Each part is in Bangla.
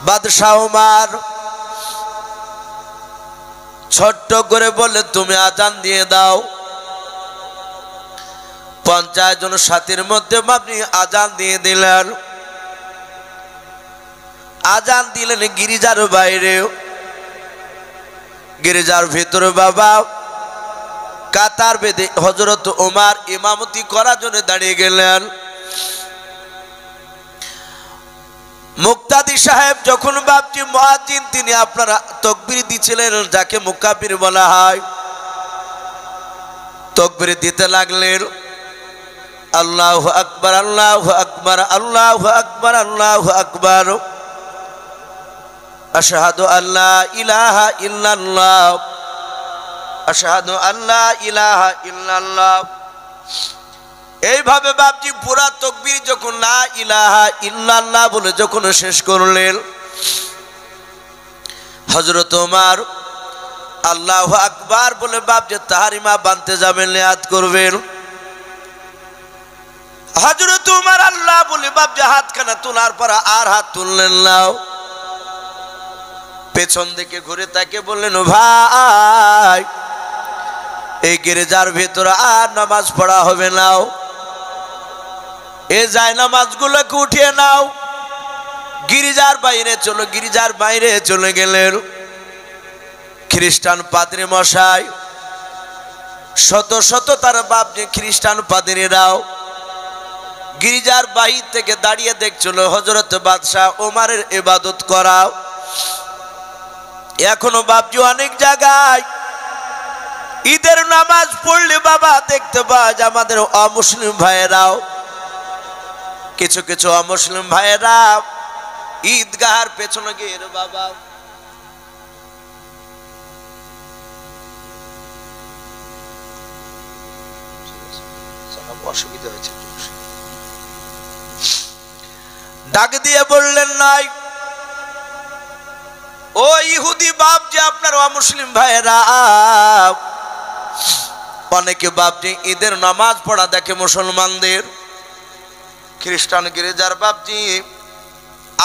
বাদশাহ ওমর ছোট্ট করে বলে তুমি আজান দিয়ে দাও। 50 জন সাথীর মধ্যে আপনি আজান দিয়ে দিলেন। আজান দিলেন গির্জার বাইরে, গির্জার ভিতরে বাবা কাতার বেঁধে হযরত ওমর ইমামতি করার জন্য দাঁড়িয়ে গেলেন। মুক্তাদি সাহেব যখন বাপজি মুয়াজ্জিন তিনি আপনারা তাকবীর দিছিলেন, যাকে মুকাব্বির বলা হয়, তাকবীর দিতে লাগলেন। আল্লাহু আকবার, আল্লাহু আকবার, আল্লাহু আকবার, আল্লাহু আকবার, আশহাদু আল্লা ইলাহা ইল্লাল্লাহ, আশহাদু আল্লা ইলাহা ইল্লাল্লাহ। এইভাবে বাপজি পুরা তাকবীর যখন লা ইলাহা ইল্লাল্লাহ বলে যখন শেষ করলেন, হযরত ওমর আল্লাহু আকবার বলে বাপজি তাহরিমা বানতে যাবেন, নিয়াত করবেন। হযরত ওমর আল্লাহ বলে বাপজি হাতখানা তোলার পর আর হাত তুললেন না। পেছন দিকে ঘুরে তাকে বললেন, ভাই এই গির্জার ভিতরে আর নামাজ পড়া হবে না, এই যায় নামাজগুলোকে উঠিয়ে নাও, গির্জার বাইরে চলো। গির্জার বাইরে চলে গেলেন। খ্রিস্টান পাদ্রী মশাই শত শত তার বাপজি খ্রিস্টান পাদ্রীরাও গির্জার বাহির থেকে দাঁড়িয়ে দেখছিল হযরত বাদশাহ ওমরের ইবাদত করা। এখনো বাপজি অনেক জায়গায় ঈদের নামাজ পড়লে বাবা দেখতে পাওয়া যায় আমাদের অমুসলিম ভাইয়েরাও, কিছু কিছু অমুসলিম ভাইয়েরা ঈদগাহের পেছনে গিয়ে বাবা অসুবিধা হয়েছে, ডাক দিয়ে বললেন, নাই ও ইহুদি বাপ যে আপনার অমুসলিম ভাইয়েরা অনেকে বাপজি ঈদের নামাজ পড়া দেখে মুসলমানদের, খ্রিস্টান গির্জার বাপজি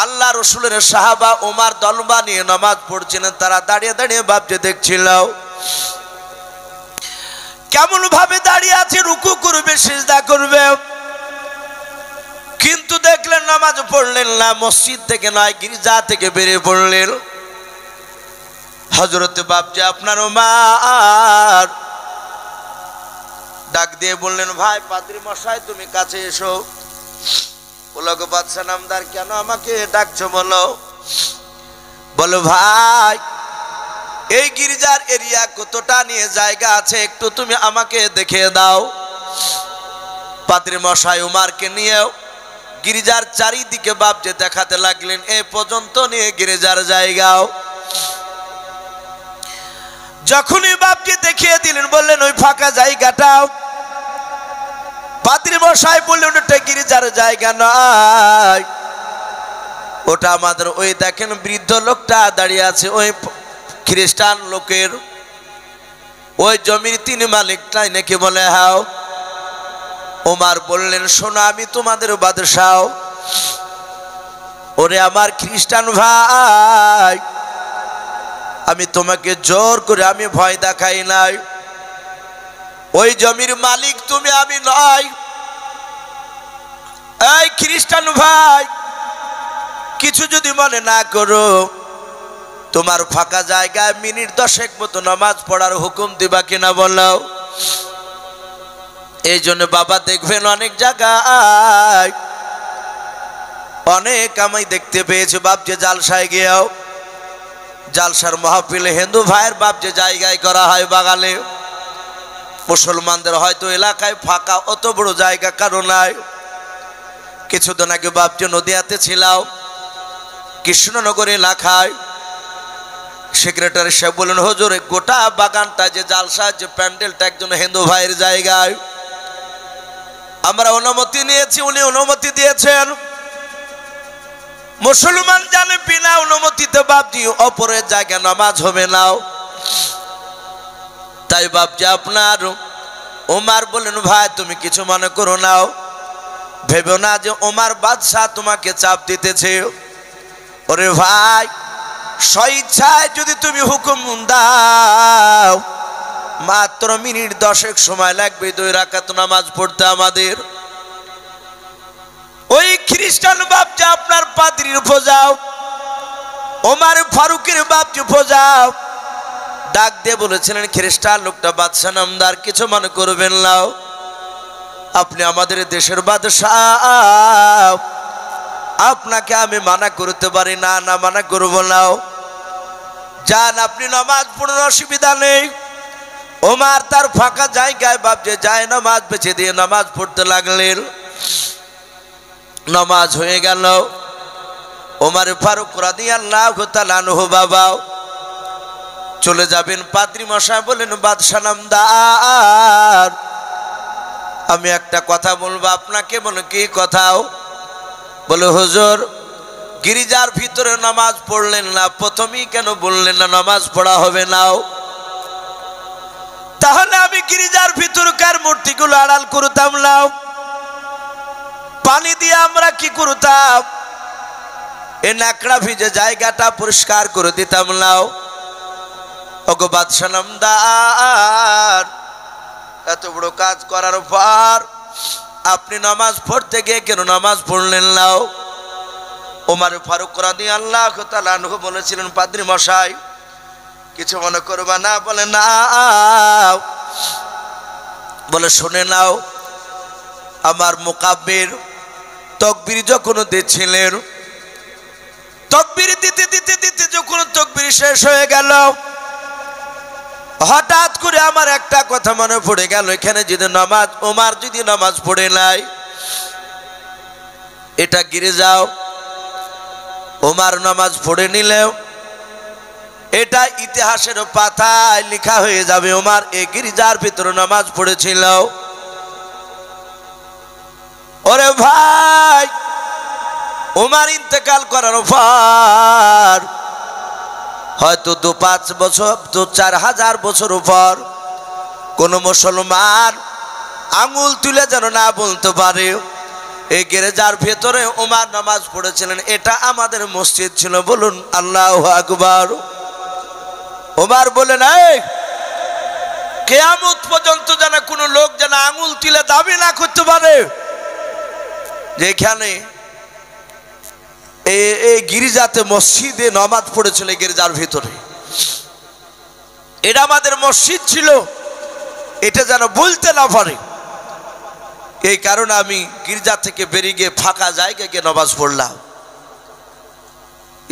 আল্লাহ রসুলের সাহাবা ওমর দলবা নিয়ে নামাজ পড়ছিলেন, তারা দাঁড়িয়ে দাঁড়িয়ে বাপজি দেখছিল কেমন ভাবে দাঁড়িয়ে আছে, রুকু করবে সিজদা করবে, কিন্তু দেখলেন নামাজ পড়লেন না, মসজিদ থেকে নয় গির্জা থেকে বেরিয়ে পড়লেন। হযরত বাপজি আপনার ওমর ডাক দিয়ে বললেন, ভাই পাদ্রী মশাই তুমি কাছে এসো। বলো গো বাদশা নামদার কেন আমাকে ডাকছো বলো? বলো ভাই এই গির্জার এরিয়া কতটা নিয়ে জায়গা আছে একটু তুমি আমাকে দেখিয়ে দাও। পাদ্রী মশাই ওমরকে নিয়ে গির্জার চারিদিকে বাপজি দেখাতে লাগলেন, এ পর্যন্ত নিয়ে গির্জার জায়গাও। যখনই বাপজি দেখিয়ে দিলেন বললেন ওই ফাঁকা জায়গাটাও, পাদ্রী মশাই বললেন ওটা গির্জার জায়গা নয়, ওটা আমাদের ওই দেখেন বৃদ্ধ লোকটা দাঁড়িয়ে আছে, ওই খ্রিস্টান লোকের ওই জমির তিনি মালিকটাই নাকি বলে। হাও ওমর বললেন, শোনো আমি তোমাদের বাদশাহ, ওরে আমার খ্রিস্টান ভাই আমি তোমাকে জোর করে আমি ভয় দেখাই নাই, ওই জমির মালিক তুমি আমি নয়। এই খ্রিস্টান ভাই কিছু যদি মনে না করো, তোমার ফাঁকা জায়গায় মিনিট 10 মতো নামাজ পড়ার হুকুম দিবা কিনা বলো। এই জন্য বাবা দেখবেন অনেক জায়গায় অনেক আমি দেখতে পেয়েছি বাপ যে জালসায় গিয়েও জালসার মাহফিলে হিন্দু ভাইয়ের বাপ যে জায়গায় করা হয় বাগালে, মুসলমানদের হয়তো এলাকায় ফাঁকা অত বড় জায়গা কারো নাই। কিছুদিন আগে বাপজি নদিয়াতে ছিলাম, কৃষ্ণনগর এলাকায় সেক্রেটারি সাহেব বললেন, হুজুর গোটা বাগানটা যে জালসা যে প্যান্ডেলটা একজন হিন্দু ভাইয়ের জায়গায়, আমরা অনুমতি নিয়েছি, উনি অনুমতি দিয়েছেন। মুসলমান জানে বিনা অনুমতিতে বাপজি অপরের জায়গায় নামাজ হবে না। তাই বাপজি আপনার ওমর বলেন, ভাই তুমি কিছু মনে করো নাও, ভেবো না যে ওমর বাদশাহ তোমাকে চাপ দিতেছে, ওরে ভাই, স্বইচ্ছায় যদি তুমি হুকুম দাও, মাত্র মিনিট 10 সময় লাগবে 2 রাকাত নামাজ পড়তে আমাদের। ওই খ্রিস্টান বাপ যে আপনার পাদ্রীর ফোজাও, ওমর ফারুকের বাপ যে ফোজাও, ডাক দিয়ে বলেছিলেন, খ্রিস্টান লোকটা বাদশা নামদার, কিছু মনে করবেন না, আপনি আমাদের দেশের বাদশাহ, আপনাকে আমি মানা করতে পারি না, না মানা করব না, যান আপনি নামাজ পড়ার অসুবিধা নেই। ওমর তার ফাঁকা জায়গায় বাপ যে যায় নামাজ বেছে দিয়ে নামাজ পড়তে লাগলেন। নামাজ হয়ে গেল। ওমর ফারুক রাদিয়াল্লাহু তাআলা আনহু বাবা চলে যাবেন। পাদ্রী মশাই বলেন, বাদশা নামদার, আমি একটা কথা বলবো আপনাকে। বলে কি কথাও? বলে হুজুর, গির্জার ভিতরে নামাজ পড়লেন না, প্রথমেই কেন বললেন না নামাজ পড়া হবে না? তাহলে আমি গির্জার ভিতরকার মূর্তিগুলো আড়াল করতাম না, পানি দিয়ে আমরা কি করতাম, এ নাকড়া ভিজে জায়গাটা পরিষ্কার করে দিতাম না। ওগো বাদশা নামদার, এত বড় কাজ করার পর আপনি নামাজ পড়তে গিয়ে কেন নামাজ পড়লেন না? ওমর ফারুক রাদিয়াল্লাহু তাআলা আনহু বলেছিলেন, পাদ্রী মশাই কিছু মনে করবা না। বলে না। বলে শুনে নাও, আমার মুকাব্বির তাকবীর যখন দিচ্ছিলেন, তাকবীর দিতে দিতে দিতে যখন তাকবীর শেষ হয়ে গেল, হঠাৎ করে আমার একটা কথা মনে পড়ে গেল, এখানে যদি নামাজ, ওমর যদি নামাজ পড়ে নাই, এটা গিরে যাও, ওমর নামাজ পড়ে নিলেও এটা ইতিহাসের পাতায় লেখা হয়ে যাবে, ওমর এই গির্জার ভিতরে নামাজ পড়েছিল। ওরে ভাই, ওমর ইন্তেকাল করার পর হয়তো 2-5 বছর, 2-4 বছর পর কোন মুসলমান আঙুল তুলে যেন না বলতে পারে এই গির্জার ভেতরে ওমর নামাজ পড়েছিলেন, এটা আমাদের মসজিদ ছিল। বলুন আল্লাহু আকবার। ওমর বলেন, এই কিয়ামত পর্যন্ত যেন কোনো লোক যেন আঙুল তুলে দাবি না করতে পারে যেখানে এই গির্জাতে মসজিদে নামাজ পড়েছিল, গির্জার ভিতরে এটা আমাদের মসজিদ ছিল, এটা যেন বলতে না পারে। এই কারণে আমি গির্জা থেকে বেরিয়ে গিয়ে ফাঁকা জায়গায় গিয়ে নামাজ পড়লাম।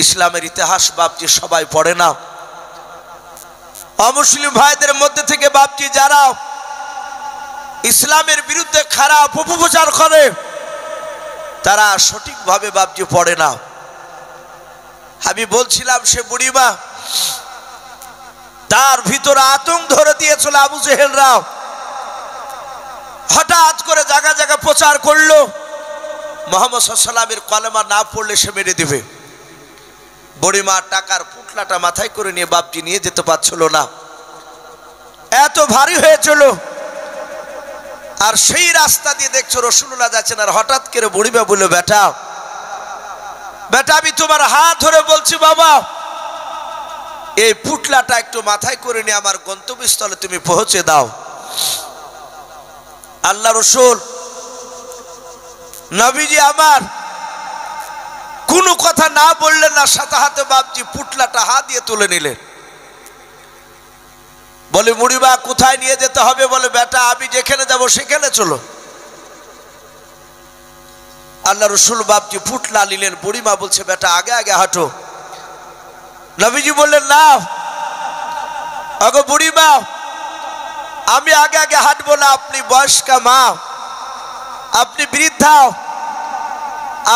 ইসলামের ইতিহাস বাপজি সবাই পড়ে না। অমুসলিম ভাইদের মধ্যে থেকে বাপজি যারা ইসলামের বিরুদ্ধে খারাপ অপপ্রচার করে, তারা সঠিকভাবে বাপজি পড়ে না। আমি বলছিলাম, সে বুড়িমা, তার ভিতরে আতঙ্ক ধরে দিয়েছিল আবু জেহেলরা, হঠাৎ করে জায়গা জায়গা প্রচার করলো মুহাম্মদ সাল্লাল্লাহু আলাইহি ওয়াসাল্লামের কলেমা না পড়লে সে মেরে দিবে। বুড়িমা টাকার পুটলাটা মাথায় করে নিয়ে বাপজি নিয়ে যেতে পারছিল না, এত ভারী হয়েছিল। আর সেই রাস্তা দিয়ে দেখছো রাসূলুল্লাহ যাচ্ছেন, আর হঠাৎ করে বুড়িমা বলল, বেটা বেটা, আমি তোমার হাত ধরে বলছি, বাবা এই পুটলাটা একটু মাথায় করে নিয়ে আমার গন্তব্যস্থলে তুমি পৌঁছে দাও। আল্লাহ রসুল নবীজি আমার কোনো কথা না বললেন না, সাথে হাতে বাপজি পুটলাটা হাত দিয়ে তুলে নিলেন। বলে, বুড়িমা কোথায় নিয়ে যেতে হবে? বলে, বেটা আমি যেখানে যাব সেখানে চলো। আল্লাহ রসুল বাপজি পুটলা নিলেন, বুড়িমা বলছে, বেটা আগে আগে হাঁটো। নবীজি বললেন, না আগো বুড়িমা, আমি আগে আগে হাঁটবো না, আপনি বয়স্কা মা, আপনি বৃদ্ধা,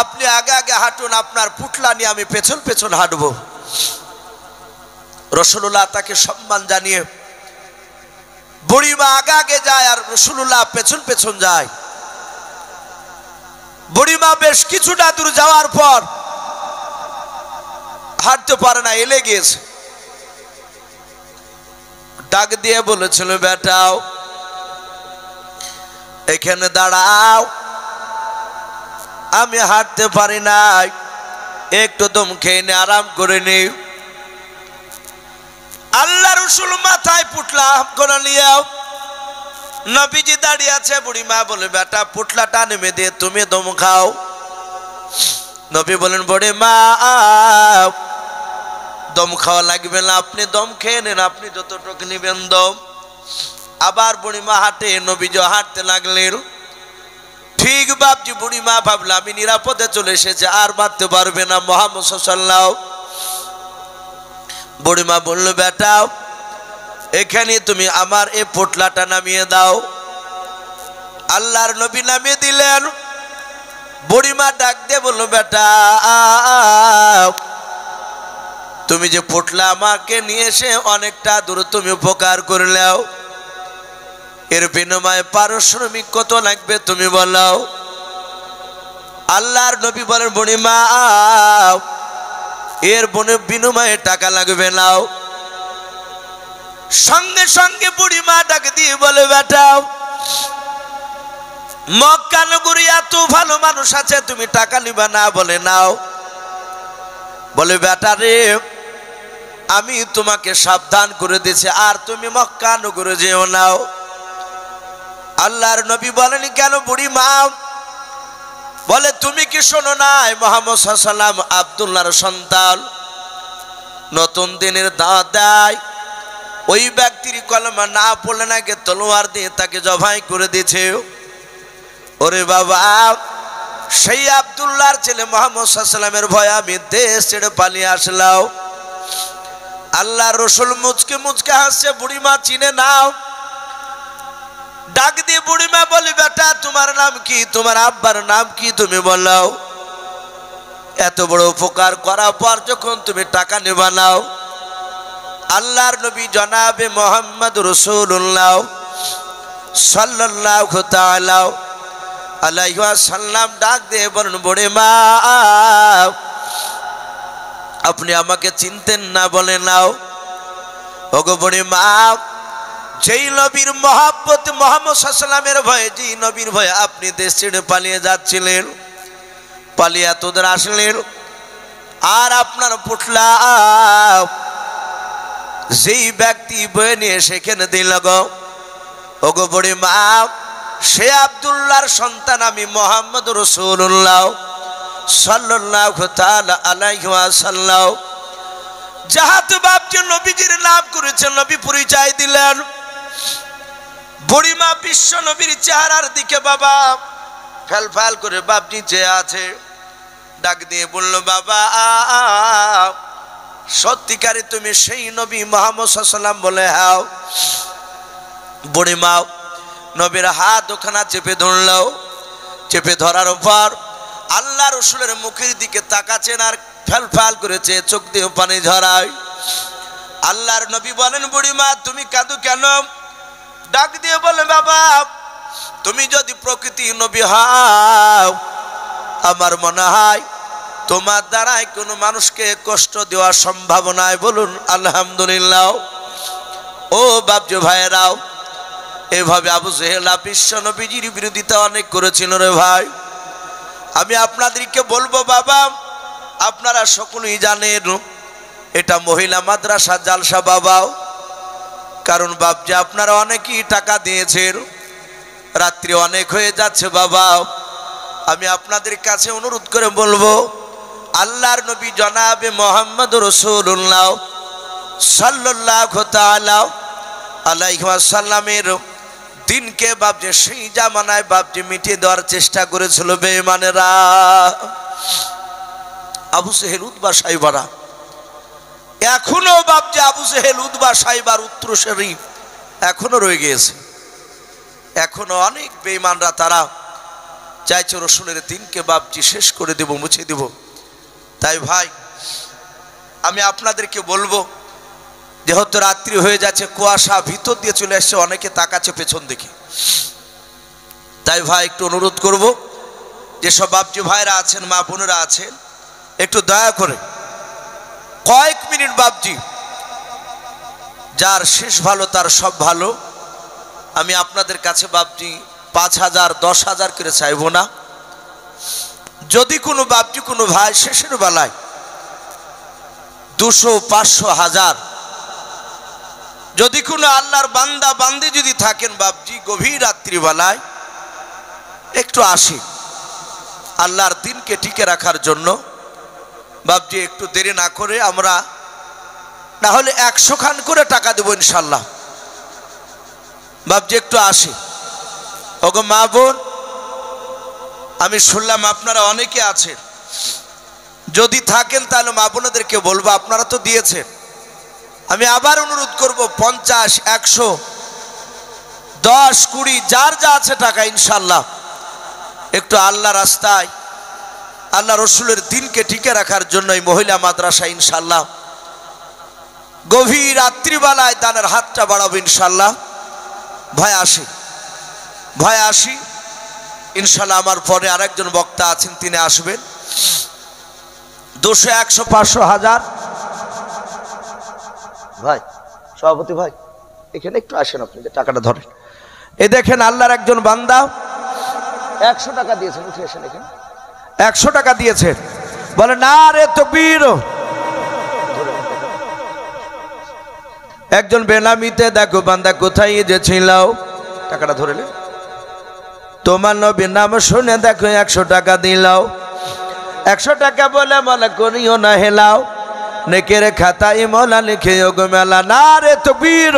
আপনি আগে আগে হাঁটুন, আপনার পুটলা নিয়ে আমি পেছন পেছন হাঁটবো। রাসূলুল্লাহ তাকে সম্মান জানিয়ে বুড়িমা আগে আগে যায় আর রাসূলুল্লাহ পেছন পেছন যায়। বুড়িমা বেশ কিছুটা দূর যাওয়ার পর হাঁটতে পারে না, এলে গিয়েছে। ডাক দিয়ে বলেছিল, বেটাও এখানে দাঁড়াও, আমি হাঁটতে পারি নাই, একটু দম খেয়ে নে, আরাম করে নে। আল্লাহ রসুল মাথায় পুটলা করে নিয়ে নবীজি দাঁড়িয়ে আছে। বুড়ি মা বলে বেটা পুটলাটা নেমে দিয়ে তুমি দম খাও। নবী বলেন বুড়ি মা দম খাওয়া লাগবে না, আপনি দম খেয়ে নেন, আপনি যতটুকু নেবেন দম। আবার বুড়ি মা হাঁটে, নবীজি হাঁটতে লাগলেন। ঠিক বাপজি বুড়ি মা ভাবলো আমি নিরাপদে চলে এসেছে, আর বাঁধতে পারবে না মুহাম্মদ সাল্লাল্লাহু। বুড়ি মা বলল বেটা এখানে তুমি আমার এই পোটলাটা নামিয়ে দাও। আল্লাহর নবী নামিয়ে দিলেন। বুড়ি মা ডাক দিয়ে বলল বেটা তুমি যে পোটলা আমাকে নিয়ে এসে অনেকটা দূর তুমি উপকার করলেও, এর বিনিময়ে পারিশ্রমিক কত লাগবে তুমি বলো। আল্লাহর নবী বলেন বুড়ি মা এর বিনিময়ে টাকা লাগবে না। সঙ্গে সঙ্গে বুড়ি মা ডাক দিয়ে বলে বেটা মক্কা নগরী এত ভালো মানুষ আছে, তুমি টাকা নিবা না? বলে নাও। বলে বেটা রে আমি তোমাকে সাবধান করে দিয়েছি, আর তুমি মক্কা নগরে যেও নাও। আল্লাহর নবী বলেন কেন বুড়ি মা? বলে তুমি কি শোনো নাই মুহাম্মদ সাল্লাল্লাহু আলাইহি ওয়াসাল্লাম আব্দুল্লাহর সন্তান, নতুন দিনের দাওয়াত দেয়, ওই ব্যক্তির কলমা না পড়লে নাকি তলোয়ার দিয়ে তাকে জবাই করে দিয়েছে। ওরে বাবা সেই আব্দুল্লাহর ছেলে মুহাম্মদ সাল্লাল্লাহু আলাইহি ওয়াসাল্লামের ভয়ে আমি দেশ ছেড়ে পালিয়ে আসলাম। আল্লাহ রসুল মুচকে মুচকে হাসছে। বুড়ি মা চিনে নাও। ডাক দিয়ে বুড়ি মা বলি বেটা তোমার নাম কি, তোমার আব্বার নাম কি তুমি বলো। এত বড় উপকার করার পর যখন তুমি টাকা নেবা নাও। আল্লাহর নবী জনাবে মুহাম্মদ রাসূলুল্লাহ সাল্লাল্লাহু তাআলা আলাইহি ওয়াসাল্লাম ডাক দিয়ে বলেন বুড়ি মা আপনি আমাকে চিনতেন না? বলে নাও। ওগো বুড়ি মা যেই নবীর মহব্বত মুহাম্মদ সাল্লাল্লাহু আলাইহি ওয়াসাল্লামের ভয়ে, যেই নবীর ভয়ে আপনি দেশ ছেড়ে পালিয়ে যাচ্ছিলেন, পালিয়ে তোদের আসলেন, আর আপনার পুটলা যেই ব্যক্তি বয়ে নিয়ে সেখানে দিল গো, ওগো বুড়ি মা সে আব্দুল্লাহর সন্তান আমি মুহাম্মদ রাসূলুল্লাহ সাল্লাল্লাহু তাআলা আলাইহি ওয়াসাল্লাম। জাহাত বাপ যে নবীজির নাম করেছেন, নবী পরিচয় দিলেন। বুড়ি মা বিশ্ব নবীর চেহারার দিকে বাবা ফেল ফেল করে বাপজি চেয়ে আছে। ডাক দিয়ে বলল বাবা সত্যিকারে তুমি সেই নবী মুহাম্মদ সাল্লাল্লাহু আলাইহি ওয়াসাল্লাম? বলে হ্যাঁ। বুড়ি মা নবীর হাত ওখানা চেপে ধরল। চেপে ধরার পর আল্লাহ রসুলের মুখের দিকে তাকাচ্ছেন আর ফেল ফেল করেছে, চোখ দিয়ে পানি ঝরায়। আল্লাহর নবী বলেন বুড়ি মা তুমি কাঁদো কেন? ডাক দিয়ে বলে বাবা তুমি যদি প্রকৃতি নবী হও আমার মনে হয় তোমার দ্বারাই কোনো মানুষকে কষ্ট দেওয়া সম্ভব নয়। বলুন আলহামদুলিল্লাহ। ও বাপজি ভাইয়েরাও, এভাবে আবু জেহেল বিশ্ব নবীজির বিরোধিতা অনেক করেছিল রে ভাই। আমি আপনাদেরকে বলবো বাবা আপনারা সকলেই জানেন এটা মহিলা মাদ্রাসা জালসা বাবাও, কারণ বাপজি আপনারা অনেকেই টাকা দিয়েছেন, রাত্রি অনেক হয়ে যাচ্ছে বাবা। আমি আপনাদের কাছে অনুরোধ করে বলবো আল্লাহর নবী জনাবে মুহাম্মদ রাসূলুল্লাহ সাল্লাল্লাহু তাআলা আলাইহি ওয়াসাল্লামের দিনকে বাপজি সেই জামানায় বাপজি মিটিয়ে দেওয়ার চেষ্টা করেছিল বেঈমানেরা। আবু জেহেল উতবা সাইবারা এখনো বাপজি আবু জেহেল উতবা সাইবার উত্তরসূরি এখনো রয়ে গিয়েছে। এখনো অনেক বেঈমানরা তারা চাইছে রসুলের দিনকে বাপজি শেষ করে দেব, মুছে দেব। তাই ভাই আমি আপনাদেরকে বলবো যেহেতু রাত্রি হয়ে যাচ্ছে, কুয়াশা ভিতর দিয়ে চলে আসছে, অনেকে তাকাচ্ছে পেছন দিকে। তাই ভাই একটু অনুরোধ করব যেসব বাপজি ভাইরা আছেন, মা বোনেরা আছেন, একটু দয়া করে কয়েক মিনিট বাপজি, যার শেষ ভালো তার সব ভালো। আমি আপনাদের কাছে বাপজি 5,000 10,000 করে চাইবো না, যদি কোনো বাপজি কোনো ভাই শেষের বেলায় 200, 500, 1000 যদি কোনো আল্লাহর বান্দা বান্দি যদি থাকেন বাপজি গভীর রাত্রিবেলায় একটু আসি আল্লাহর দিনকে টিকে রাখার জন্য বাপজি একটু দেরি না করে আমরা না হলে 100 খান করে টাকা দেব ইনশাআল্লাহ। বাপজি একটু আসি। ওগো মা বোন, আমি শুনলাম আপনারা অনেকে আছেন, যদি থাকেন তাহলে মা বোনদেরকে বলবো আপনারা তো দিয়েছেন, আমি আবার অনুরোধ করব 50, 100, 10, 20 যার যা আছে টাকা ইনশাআল্লাহ একটু আল্লাহ রাস্তায় আল্লাহ রসুলের দিনকে টিকে রাখার জন্য এই মহিলা মাদ্রাসা ইনশাআল্লাহ গভীর রাত্রিবেলায় দানের হাতটা বাড়াবো ইনশাআল্লাহ। ভয় আসি ইনশাআল্লাহ। আমার পরে আরেকজন বক্তা আছেন, তিনি আসবেন। 200, 100, 500, 1000 ভাই সভাপতি ভাই এখানে একটু আসেন, আপনি যে টাকাটা ধরেন। এই দেখেন আল্লাহর একজন বান্দা 100 টাকা দিয়েছেন, উঠে আসেন এখানে। 100 টাকা দিয়েছেন, বলে না রে তাকবীর। একজন বেনামিতে দেখো বান্দা কোথায় যে ছিল, টাকাটা ধরেলে তোমার নবীর নাম শুনে দেখো 100 টাকা দিলাও। 100 টাকা বলে মনে করিও না হেলাও, নেকের খাতায় মোলা লিখে গো মেলা। না রে তাকবীর।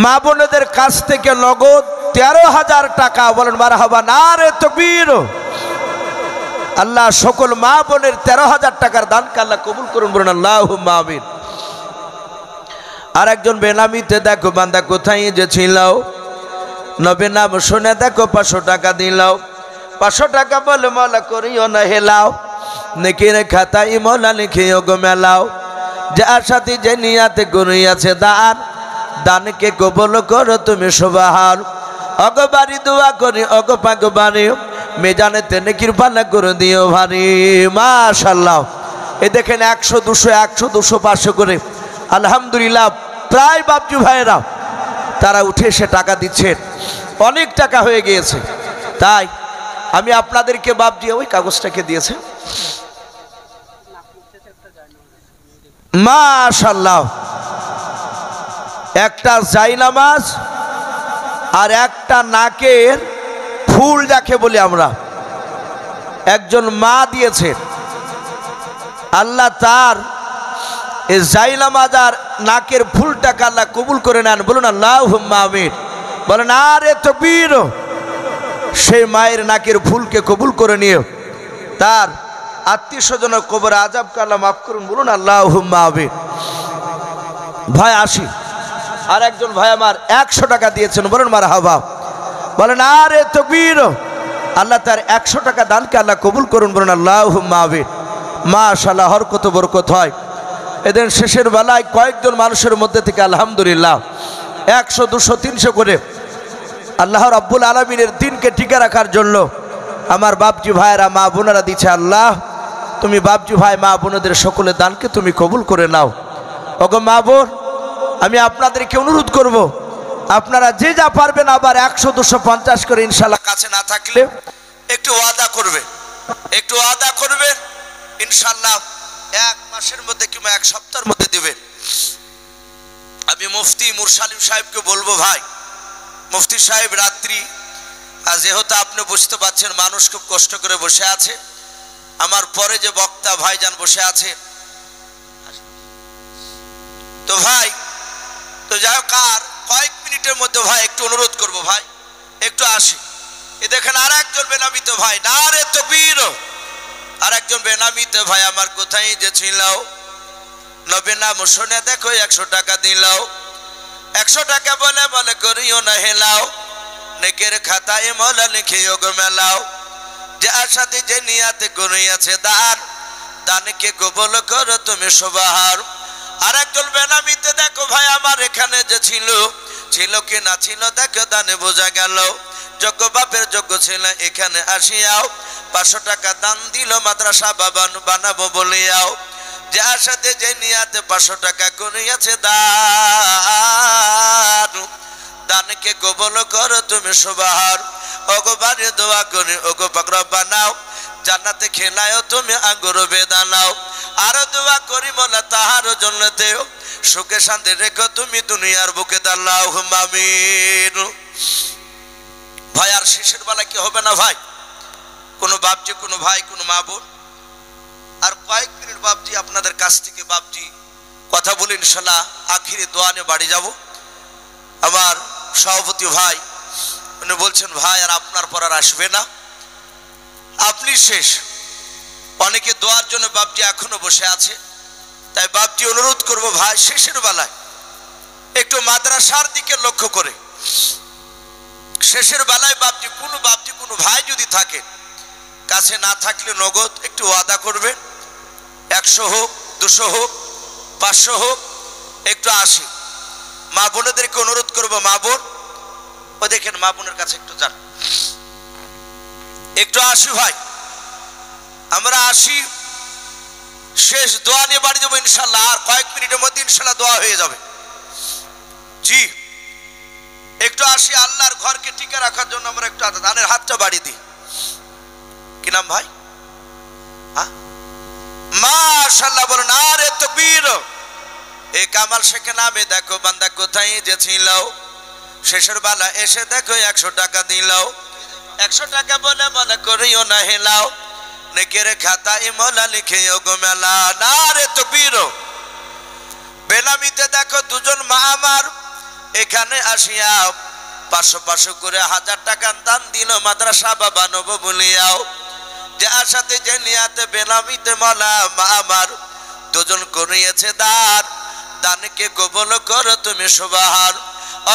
মা বোনদের কাছ থেকে নগদ 13,000 টাকা, বলেন মারহাবা। না রে তাকবীর। আল্লাহ সকল মা বোনের 13,000 টাকার দানকে আল্লাহ কবুল করুন, বলুন আল্লাহুম্মা আমিন। আর একজন বেনামিতে দেখো বান্দা কোথায় যে ছিল, নবীর নাম শুনে দেখো 500 টাকা দিলাও। 500 টাকা বলে মলা করিও না হেলাও, নেকির খাতায় মোলা লিখিও গো মেলাও। যার সাথে যে নিয়াতে করিয়াছে দান, দানকে কবুল করো তুমি সুবহান। অগবারি দোয়া করি অগ পাগবারি, মেজানেতে নেকির পানা করে দিও ভারী। মাশাআল্লাহ। এই দেখেন 100, 200, 100, 200, 500 করে আলহামদুলিল্লাহ প্রায় বাপজি ভাইয়েরা তারা উঠে এসে টাকা দিচ্ছেন, অনেক টাকা হয়ে গিয়েছে। তাই আমি আপনাদেরকে বাপজি ওই কাগজটাকে দিয়েছে, মাশাআল্লাহ, একটা জায়নামাজ আর একটা নাকের ফুল যাকে বলি আমরা, একজন মা দিয়েছে। আল্লাহ তার এই জায়নামাজ আর নাকের ফুলটাকে আল্লাহ কবুল করে নেন, বলুন আল্লাহুম্মা আমিন। বলেন আরে তাকবীর। সেই মায়ের নাকের ফুলকে কবুল করে নিও, তার আত্মীয় স্বজনের কবর আযাবকে আল্লাহ মাফ করুন, বলুন আল্লাহুম্মা আমিন। ভাই আসি। আর একজন ভাই আমার 100 টাকা দিয়েছেন, বলুন মারহাবা। বলেন আরে তাকবীর। আল্লাহ তার 100 টাকা দানকে আল্লাহ কবুল করুন, বলুন আল্লাহুম্মা আমিন। মাশাআল্লাহ, হরকত বরকত হয়। এদের শেষের বেলায় কয়েকজন মানুষের মধ্যে থেকে আলহামদুলিল্লাহ 100, 200, 300 করে আল্লাহ রাব্বুল আলামিনের দিনকে টিকে রাখার জন্য আমার বাপজি ভাইয়েরা মা বোনেরা দিচ্ছে। আল্লাহ তুমি বাপজি ভাই মা বোনদের সকলের দানকে তুমি কবুল করে নাও। ওগো মা বোন, আমি আপনাদেরকে অনুরোধ করব, আপনারা যে যা পারবেন আবার 100, 250 করে ইনশাআল্লাহ কাছে না থাকলে একটু ওয়াদা করবেন ইনশাআল্লাহ 1 মাসের মধ্যে কিংবা 1 সপ্তাহের মধ্যে দিবেন। আমি মুফতি মুরসালিম সাহেবকে বলবো, ভাই মুফতি সাহেব রাত্রি যেহেতু আপনি বুঝতে পারছেন মানুষ খুব কষ্ট করে বসে আছে, আমার পরে যে বক্তা ভাইজান বসে আছে, তো ভাই তো যাই হোক আর কয়েক মিনিটের মধ্যে ভাই একটু অনুরোধ করব, ভাই একটু আসি। এ দেখেন আর একজন বেনামিতে ভাই, না রে তাকবীর। আর একজন বেনামিতে ভাই আমার কোথায় যে ছিল, নবীর নাম শুনে দেখো 100 টাকা দিলাও। 100 টাকা বলে মনে করিও না হেলাও, নেকের খাতায় মোলা লিখিও গো মেলাও। যার সাথে যে নিয়াতে করিয়াছে দান, দানকে কবুল করো তুমি সুবহান। আর একজন বেনামিতে দেখো ভাই আমার এখানে যে ছিল কি না ছিল দেখো দানে বোঝা গেল, যোগ্য বাপের যোগ্য ছিল এখানে আসিয়াও 500 টাকা দান দিল মাদ্রাসা বানাবো বলিয়াও। যার সাথে যে নিয়াতে 500 টাকা করিয়াছে দান, দানকে কবুল করো তুমি সুবহান। ওগো বাড়ি দোয়া করি ওগো পাক রব্বানাও জান্নাতে খেলায়ও তুমি আঙ্গুর বেদানাও। আরো দোয়া করি মোলা তাহার জন্নতেও সুখে শান্তি রেখো তুমি দুনিয়ার বুকে আল্লাহুম্মা আমিন। ভাই আর শেষের বেলা কি হবে না ভাই? কোনো বাপজি, কোনো ভাই, কোনো মা বোন, আর কয়েক মিনিট বাপজি আপনাদের কাছ থেকে বাপজি কথা বলে ইনশাল্লাহ আখিরি দোয়া নিয়ে বাড়ি যাব। আমার সভাপতি ভাই উনি বলছেন ভাই আর আপনার পর আর আসবে না, আপনি শেষ। অনেকে দোয়ার জন্য বাপজি এখনো বসে আছে, তাই বাপজি অনুরোধ করব ভাই শেষের বেলায় একটু মাদ্রাসার দিকে লক্ষ্য করে শেষের বেলায় বাপজি কোনো ভাই যদি থাকে, কাছে না থাকলে নগদ একটু ওয়াদা করবেন, 100 হোক 200 হোক 500 হোক একটু আসি। মা বোনেদেরকে অনুরোধ করবো, মা বোন ও দেখেন মা বোনের কাছে একটু যান, একটু আসি ভাই, আমরা আসি। শেষ দোয়া নিয়ে বাড়ি যাবো ইনশাল্লাহ, আর কয়েক মিনিটের মধ্যে ইনশাল্লাহ দোয়া হয়ে যাবে। জি একটু আসি, আল্লাহর ঘরকে টিকে রাখার জন্য আমরা একটু দানের হাতটা বাড়ি দিই। কি নাম ভাই? মাশাআল্লাহ বলুন আরে তাকবীর। এই কামাল শেখের নামে দেখো বান্দা কোথায় যে ছিল, শেষের বেলা এসে দেখো 100 টাকা দিল। 100 টাকা বলে মনে করিও না হেলাও, নেকের খাতায় মোলা লিখে গো মেলা। না রে তাকবীর। বেনামিতে দেখো দুজন মা আমার এখানে আসিয়া 500 করে 1000 টাকা দান দিল মাদ্রাসা বানাবো বলিয়াও। যে আশাতে যে নিয়াতে বেনামিতে মোলা মা আমার দুজন করিয়েছে দান, দানকে কবুল করো তুমি সুবহান।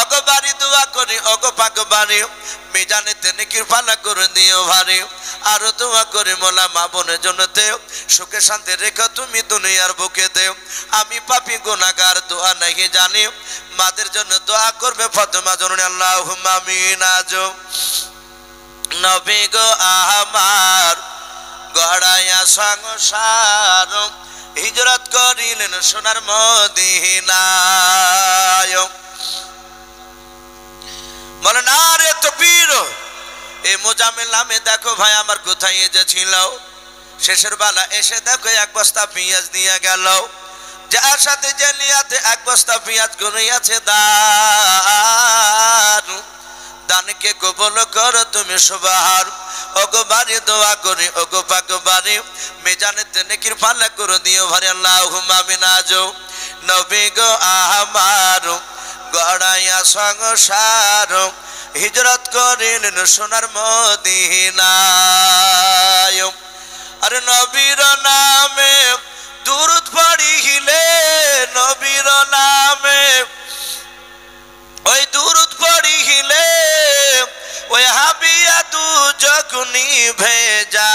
ওগো বাড়ি দোয়া করি ওগো পাক বাড়ি মিজানেতে নেকির পালা করে দিও ভারী। আরো দোয়া করি মোলা মা বোনের জন্য দেও সুখে শান্তি রেখো তুমি দুনিয়ার বুকে দেও। আমি পাপী গুনাহগার দোয়া নাহি জানি, মাদের জন্য দোয়া করবে ফাতেমা জননী আল্লাহুম্মা আমিন। আজো নবী গো আমার গড়াইয়া সংসার হিজরত করিলেন সোনার মদিনায়। বলে না রে তাকবীর। এই মোজাম্মেল নামে দেখো ভাই আমার কোথায় যে ছিল, শেষের বেলা এসে দেখো 1 বস্তা পেঁয়াজ দিয়ে গেল। যার সাথে যে নিয়াতে 1 বস্তা পেঁয়াজ করিয়াছে দান, দানকে কবুল করো তুমি সুবহান। ওগো বাড়ি দোয়া করি ওগো পাক বাড়ি মিজানেতে নেকির পালা করে দিও ভারী আল্লাহুম্মা আমিন। আজো নবী গো আমার গড়াইয়া সংসার হিজরত করিলেন সোনার মদিনায়। আর নবীর নামে দুরূদ পড়িলে, নবীর নামে ওই দুরূদ পড়িলে ওই হাবিয়া দু যখনি ভেজা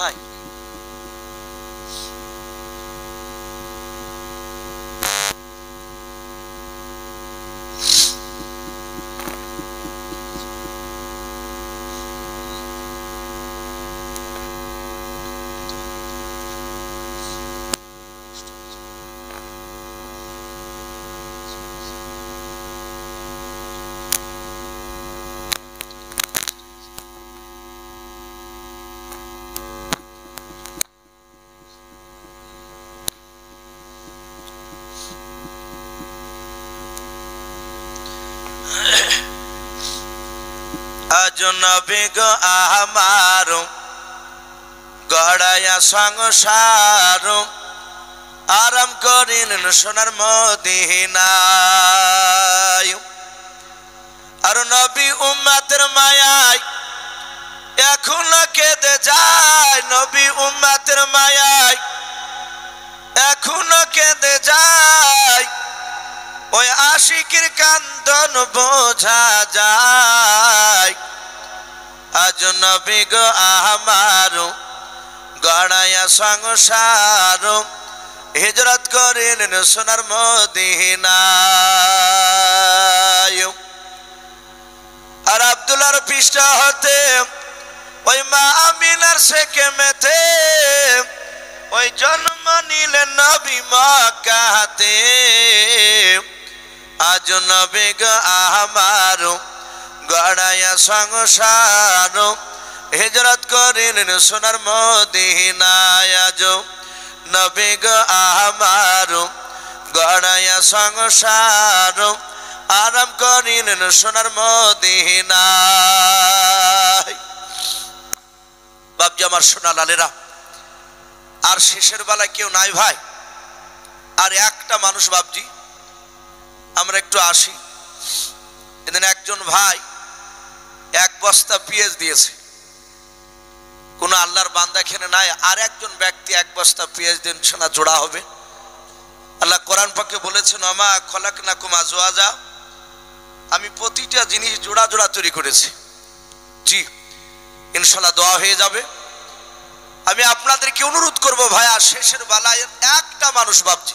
ভাই। আজ নবী গো আমার গড়াইয়া সংসার আরাম করিলেন সোনার মদিনায়। আর নবী উম্মতের মায়ায় এখনো কেঁদে যায়, নবী উম্মতের মায়ায় এখনো কেঁদে যায়। ওই আশিকের কান্দন বোঝা যায়। আজ নবী গো আমার গড়াইয়া সংসার হিজরত করিলেন সোনার মদিনায়। আর আব্দুল্লাহর পৃষ্ঠা হতে ওই মা আমিনার শেখে মেতে ওই জন্ম নিলেন নবী মক্কাতে। আজ নবী গো আমার গড়াইয়া সংসার হিজরত করিলেন সোনার মদিনায় আজ নবী গো আমার গড়াইয়া সংসার আরাম করিলেন সোনার মদিনায়। বাপজি আমার সোনা লালেরা, আর শেষের বেলায় কেউ নাই ভাই, আর একটা মানুষ বাপজি। আমরা একটু আসি, এদিন একজন ভাই এক বস্তা পেঁয়াজ দিয়েছে, কোন আল্লাহর বান্দা এখানে নাই, আর একজন ব্যক্তি এক বস্তা পেঁয়াজ দিন সোনা জোড়া হবে। আল্লাহ কোরআন পাকে বলেছেন আমা খলাকনাকুম আজওয়াজা, আমি প্রতিটা জিনিস জোড়া জোড়া তৈরি করেছি। জি ইনশাল্লাহ দোয়া হয়ে যাবে। আমি আপনাদেরকে অনুরোধ করব ভাইয়া, শেষের বেলায় একটা মানুষ ভাবছি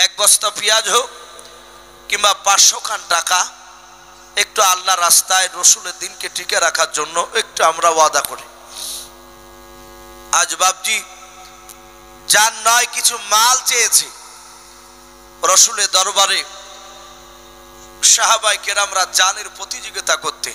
এক বস্তা পেঁয়াজ হোক কিংবা 500 খান টাকা একটু আল্লাহ রাস্তায় রসুলের দিনকে টিকে রাখার জন্য একটু আমরা ওয়াদা করি। আজ বাপজি যার নয় কিছু মাল চেয়েছে রসুলের দরবারে, সাহাবায়ে কেরামরা জানের প্রতিযোগিতা করতে